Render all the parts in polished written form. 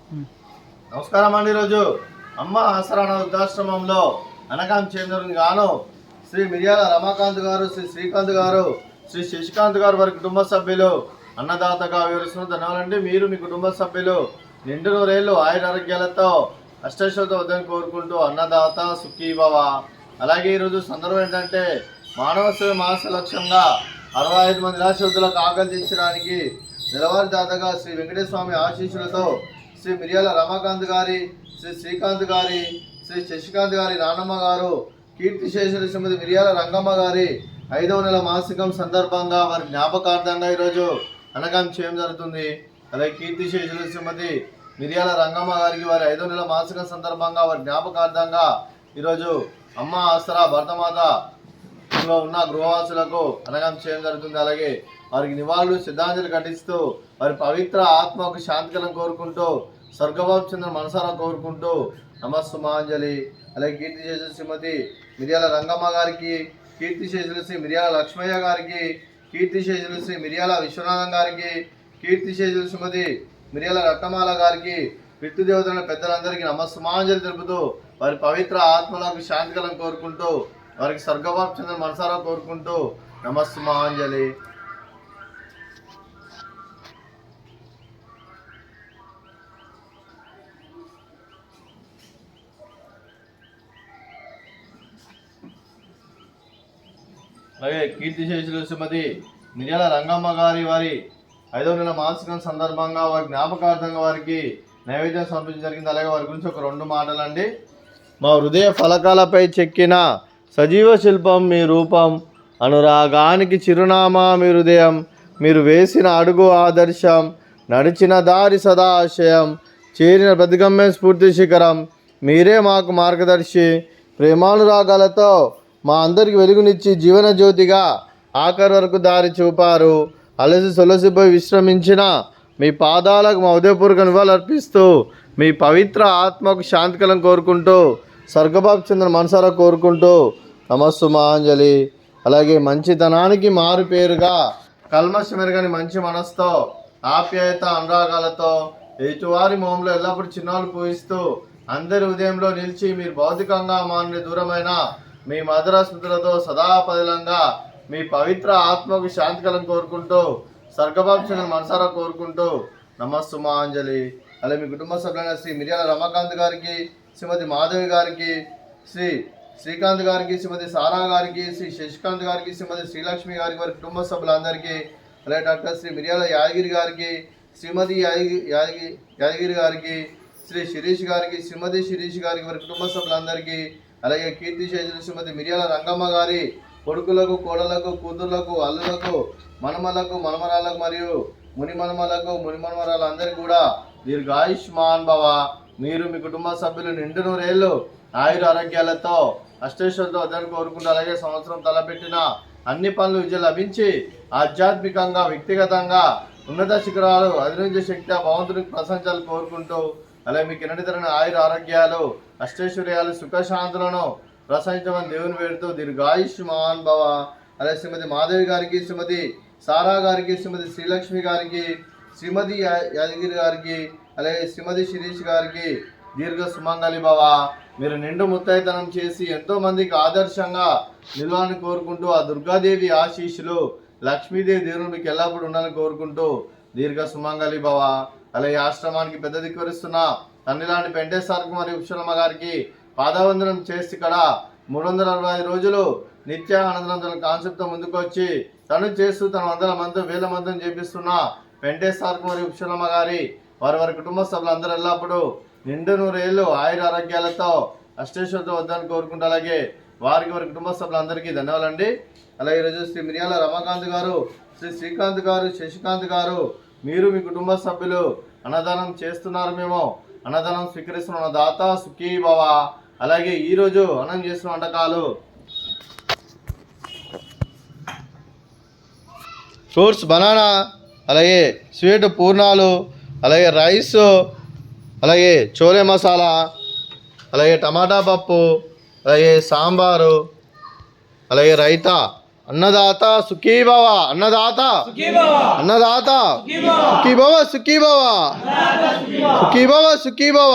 నమస్కారం అండి. ఈరోజు అమ్మ ఆసరాణ వృద్ధాశ్రమంలో అనగాం చేందరుని గాను శ్రీ మిర్యాల రమాకాంత్ గారు, శ్రీ శ్రీకాంత్ గారు, శ్రీ శశికాంత్ గారు వారి కుటుంబ సభ్యులు అన్నదాతగా వివరిస్తున్న ధన్యవాదాలండి. మీరు మీ కుటుంబ సభ్యులు నిండు నూరేళ్ళు ఆయురారోగ్యాలతో అష్టైశ్వర్యంతో వద్దని కోరుకుంటూ అన్నదాత సుఖీభవ. అలాగే ఈరోజు సందర్భం ఏంటంటే మానవ సేవ మాస లక్ష్యంగా 65 మంది నిరాశ్రతులకు ఆకలి తీర్చడానికి నెలవారీదాతగా శ్రీ వెంకటేశ్వర స్వామి ఆశీస్సులతో శ్రీ మిర్యాల రమాకాంత్ గారి, శ్రీ శ్రీకాంత్ గారి, శ్రీ శశికాంత్ గారి నానమ్మ గారు, కీర్తిశేషులు శ్రీమతి మిర్యాల రంగమ్మ గారి 5వ నెల మాసికం సందర్భంగా వారి జ్ఞాపకార్థంగా ఈరోజు అనగాం చేయడం జరుగుతుంది. అలాగే కీర్తిశేషులు శ్రీమతి మిర్యాల రంగమ్మ గారికి వారి 5వ నెల మాసికం సందర్భంగా వారి జ్ఞాపకార్థంగా ఈరోజు అమ్మ ఆసరా భర్తమాత ఉన్న గృహవాసులకు అనగాం చేయడం జరుగుతుంది. అలాగే వారికి నివాళులు శ్రద్ధాంజలి ఘటిస్తూ వారి పవిత్ర ఆత్మకు శాంతికలం కోరుకుంటూ స్వర్గభావం చెందిన మనసారా కోరుకుంటూ నమస్సుమాంజలి. అలాగే కీర్తిశేషులు శ్రీమతి మిర్యాల రంగమ్మ గారికి, కీర్తిశేషులు శ్రీ మిర్యాల లక్ష్మయ్య గారికి, కీర్తిశేషులు శ్రీ మిర్యాల విశ్వనాథం గారికి, కీర్తిశేషులు శ్రీమతి మిర్యాల రత్నమాల గారికి, పితృదేవతల పెద్దలందరికీ నమస్సుమాంజలి తెలుపుతూ వారి పవిత్ర ఆత్మలకు శాంతికలం కోరుకుంటూ వారికి స్వర్గభావం చెందిన మనసారా కోరుకుంటూ నమస్సుమాంజలి. అలాగే కీర్తిశేషులు శ్రీమతి మిర్యాల రంగమ్మ గారి వారి 5వ నెల మాసికం సందర్భంగా వారి జ్ఞాపకార్థంగా వారికి నైవేద్యం సమర్పించడం జరిగింది. అలాగే వారి గురించి ఒక 2 మాటలండి. మా హృదయ ఫలకాలపై చెక్కిన సజీవ శిల్పం మీ రూపం, అనురాగానికి చిరునామా మీ హృదయం, మీరు వేసిన అడుగు ఆదర్శం, నడిచిన దారి సదా ఆశయం, చేరిన ప్రతిగమ్యం స్ఫూర్తి శిఖరం, మీరే మాకు మార్గదర్శి, ప్రేమానురాగాలతో మా అందరికి వెలుగునిచ్చి జీవన జ్యోతిగా ఆఖరి వరకు దారి చూపారు. అలసి సొలసిపోయి విశ్రమించిన మీ పాదాలకు మా ఉదయపూర్వక నివాళులు అర్పిస్తూ మీ పవిత్ర ఆత్మకు శాంతికలం కోరుకుంటూ స్వర్గభావం చెందిన మనసారా కోరుకుంటూ నమస్సుమాంజలి. అలాగే మంచితనానికి మారు పేరుగా కల్మషమెరగని మంచి మనసుతో ఆప్యాయత అనురాగాలతో ఎదుటివారి మొహంలో ఎల్లప్పుడూ చిన్నాలు పూయిస్తూ అందరి ఉదయంలో నిలిచి మీరు భౌతికంగా మా నుండి దూరమైన మీ మధుర స్మృతులతో సదాపదిలంగా మీ పవిత్ర ఆత్మకు శాంతికలం కోరుకుంటూ స్వర్గభావం చెందిన మనసారా కోరుకుంటూ నమస్సుమాంజలి. అలాగే మీ కుటుంబ సభ్యులైన శ్రీ మిర్యాల రమాకాంత్ గారికి, శ్రీమతి మాధవి గారికి, శ్రీ శ్రీకాంత్ గారికి, శ్రీమతి సారా గారికి, శ్రీ శశికాంత్ గారికి, శ్రీమతి శ్రీలక్ష్మి గారికి, వారి కుటుంబ సభ్యులందరికీ, అలాగే డాక్టర్ శ్రీ మిర్యాల యాదగిరి గారికి, శ్రీమతి యాదగిరి గారికి, శ్రీ శిరీష్ గారికి, శ్రీమతి శిరీష్ గారికి, వారి కుటుంబ సభ్యులందరికీ, అలాగే కీర్తిశేషులు శ్రీమతి మిర్యాల రంగమ్మ గారి కొడుకులకు, కోడలకు, కూతుర్లకు, అల్లులకు, మనమలకు, మనమరాలకు మరియు మునిమనమలకు, మునిమనమరాలందరికీ కూడా దీర్ఘాయుష్మాన్ భవ. మీరు మీ కుటుంబ సభ్యులు నిండు నూరేళ్ళు ఆయుర ఆరోగ్యాలతో అష్టైశ్వర్యంతో వద్దని కోరుకుంటూ అలాగే సంవత్సరం తలపెట్టిన అన్ని పనులు విజయం లభించి ఆధ్యాత్మికంగా, వ్యక్తిగతంగా ఉన్నత శిఖరాలు అధిరోహించే శక్తి ఆ భగవంతునికి ప్రశంసలు కోరుకుంటూ అలాగే మీకు ఎన్నటితరని ఆయుర ఆరోగ్యాలు, అష్టైశ్వర్యాలు, సుఖశాంతులను ప్రశంసించమని దేవుని వేడుతూ దీర్ఘాయుష్మాన్ భవ. అలాగే శ్రీమతి మాధవి గారికి, శ్రీమతి సారా గారికి, శ్రీమతి శ్రీలక్ష్మి గారికి, శ్రీమతి యాదగిరి గారికి, అలాగే శ్రీమతి శిరీష్ గారికి దీర్ఘ సుమంగళి భవ. మీరు నిండు ముత్తైతనం చేసి ఎంతో మందికి ఆదర్శంగా నిలవాలని కోరుకుంటూ ఆ దుర్గాదేవి ఆశీస్సులు, లక్ష్మీదేవి దేవుడు మీకు ఎల్లప్పుడూ ఉండాలని కోరుకుంటూ దీర్ఘ సుమంగళి భవ. అలాగే ఆశ్రమానికి పెద్ద దిక్కువరిస్తున్న తన్నిలాంటి పెంటేశ్వరకు మరియు ఉషలమ్మ గారికి పాదవందనం చేసి ఇక్కడ 365 రోజులు నిత్య ఆనందం కాన్సెప్ట్తో ముందుకు వచ్చి తను చేస్తూ తన 100 మంది 1000 మందిని చేపిస్తున్న పెంటేశ్వరకు మరియు ఉషలమ్మ గారి వారి కుటుంబ సభ్యులందరూ ఎల్లప్పుడూ నిండు నూరేళ్ళు ఆయుర ఆరోగ్యాలతో అష్టైశ్వర్యంతో వద్దని కోరుకుంటూ అలాగే వారి కుటుంబ సభ్యులందరికీ ధన్యవాదాలండి. అలాగే ఈరోజు శ్రీ మిర్యాల రమాకాంత్ గారు, శ్రీ శ్రీకాంత్ గారు, శశికాంత్ గారు మీరు మీ కుటుంబ సభ్యులు అన్నదానం చేస్తున్నారు. మేము అన్నదానం స్వీకరిస్తున్న దాత సుఖీ భవ. అలాగే ఈరోజు అన్నం చేస్తున్న వంటకాలు ఫ్రూట్స్ బనానా, అలాగే స్వీట్ పూర్ణాలు, అలాగే రైస్, అలాగే చోలే మసాలా, అలాగే టమాటా పప్పు, అలాగే సాంబారు, అలాగే రైతా. అన్నదాత సుఖీ భవ. అన్నదాత అన్నదాత సుఖీ భవ, సుఖీ భవ. సుఖీ భవ.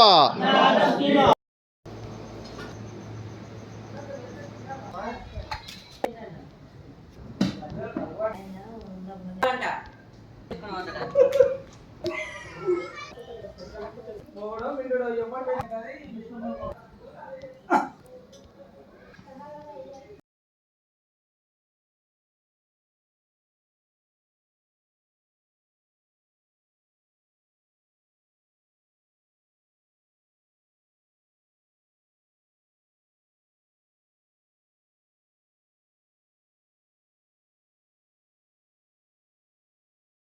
అంట